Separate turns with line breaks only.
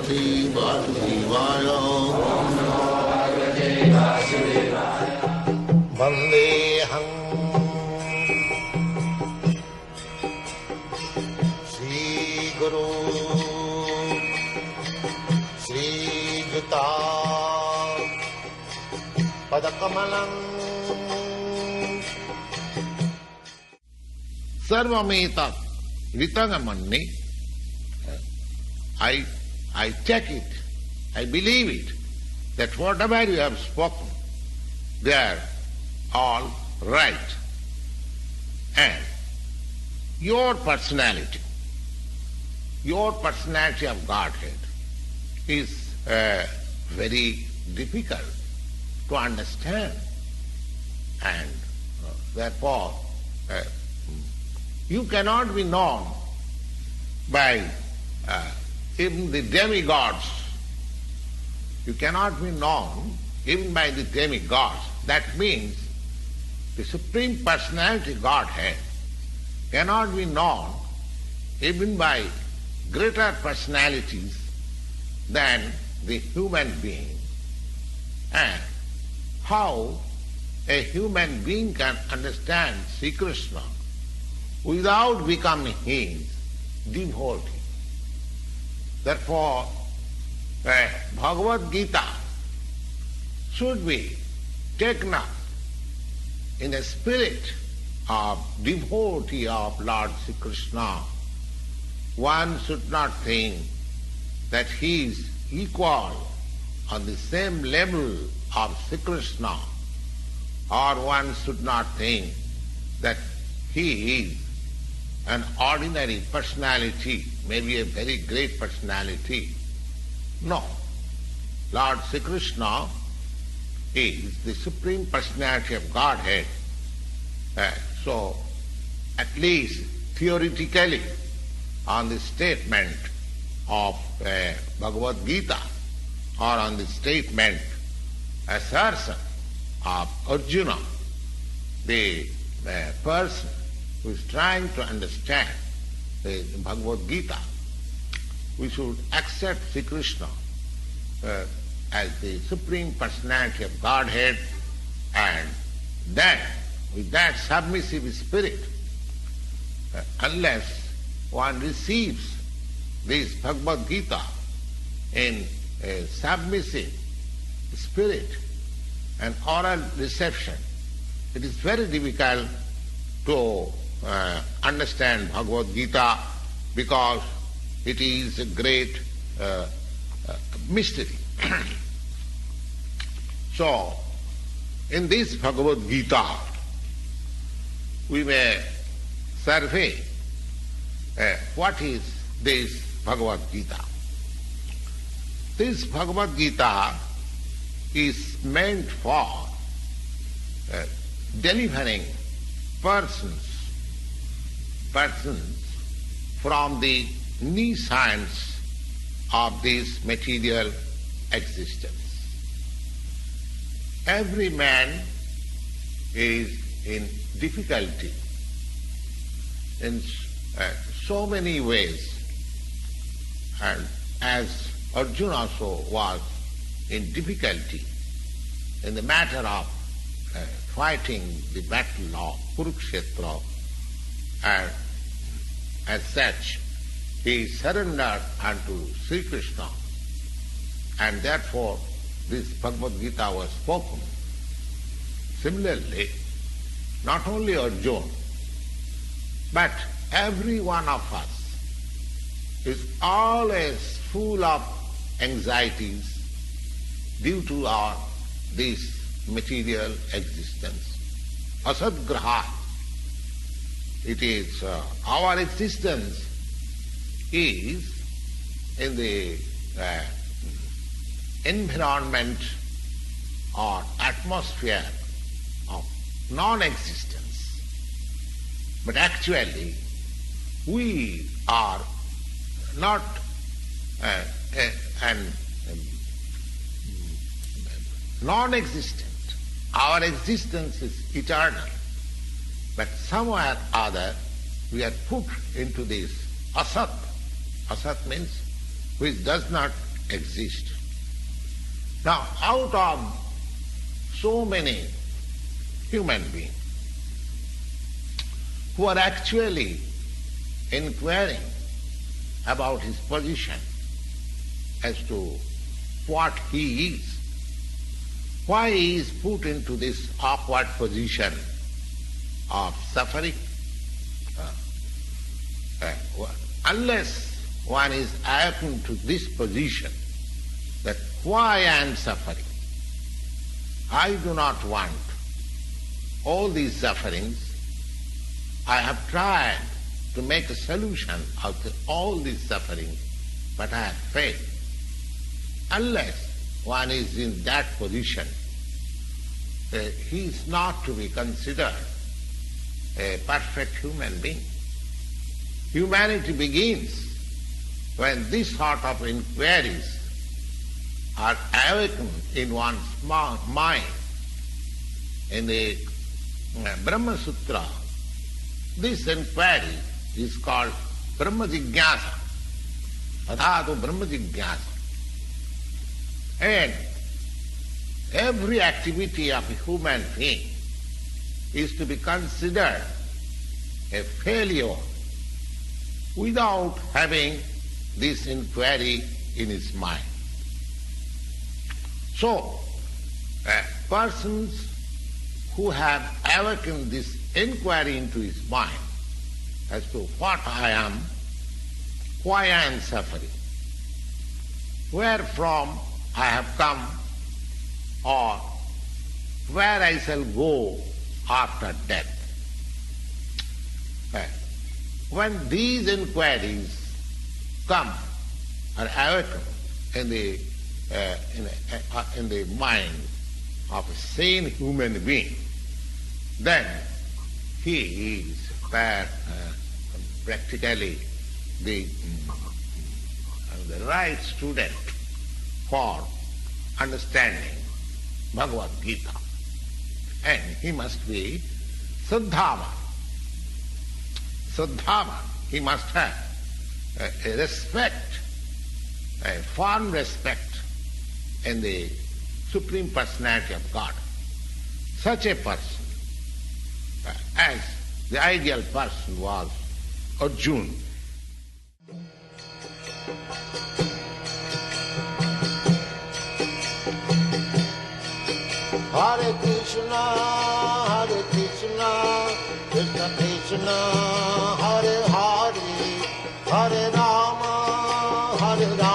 Bhagavate Vasudevaya. Vandeham Sri Guru Sri Juta Padakamalam Sarvameta Vitagamanni. I take it, I believe it, that whatever you have spoken, they are all right. And your personality of Godhead is very difficult to understand. And therefore, you cannot be known by even the demigods. You cannot be known even by the demigods. That means the Supreme Personality Godhead cannot be known even by greater personalities than the human being. And how a human being can understand Sri Krishna without becoming his devotee? Therefore, Bhagavad-gita should be taken up in a spirit of devotee of Lord Sri Krishna. One should not think that he is equal on the same level of Sri Krishna, or one should not think that he is an ordinary personality, maybe a very great personality. No. Lord Sri Krishna is the Supreme Personality of Godhead. So, at least theoretically, on the statement of Bhagavad-gita, or on the statement, assertion of Arjuna, the person who is trying to understand the Bhagavad-gita, we should accept Sri Krishna as the Supreme Personality of Godhead, and then with that submissive spirit, unless one receives this Bhagavad-gita in a submissive spirit and oral reception, it is very difficult to understand Bhagavad-gita, because it is a great mystery. So, in this Bhagavad-gita, we may survey what is this Bhagavad-gita. This Bhagavad-gita is meant for delivering persons from the nescience of this material existence. Every man is in difficulty in so many ways, and as Arjuna also was in difficulty in the matter of fighting the battle of Kurukshetra, and as such he surrendered unto Sri Krishna, and therefore this Bhagavad-gita was spoken. Similarly, not only Arjuna, but every one of us is always full of anxieties due to this material existence. Asadgraha. It is our existence is in the environment or atmosphere of non-existence. But actually, we are not non-existent. Our existence is eternal. But somewhere or other, we are put into this asat. Asat means which does not exist. Now, out of so many human beings who are actually inquiring about his position as to what he is, why he is put into this awkward position of suffering. Unless one is awakened to this position, that why I am suffering, I do not want all these sufferings. I have tried to make a solution of all these sufferings, but I have failed. Unless one is in that position, he is not to be considered a perfect human being. Humanity begins when this sort of inquiries are awakened in one's mind. In the Brahma Sutra, this inquiry is called Brahma Jigyasa, Adhatu Brahma Jigyasa. And every activity of a human being is to be considered a failure without having this inquiry in his mind. So, persons who have awakened this inquiry into his mind as to what I am, why I am suffering, where from I have come, or where I shall go after death. When these inquiries come or awaken in the mind of a sane human being, then he is practically the right student for understanding Bhagavad-gita. And he must be Saddhava. Saddhava. He must have a respect, a firm respect in the Supreme Personality of God. Such a person, as the ideal person was Arjuna.
Hare Krishna, Krishna Krishna, Hare Hare, Hare Rama, Hare Rama.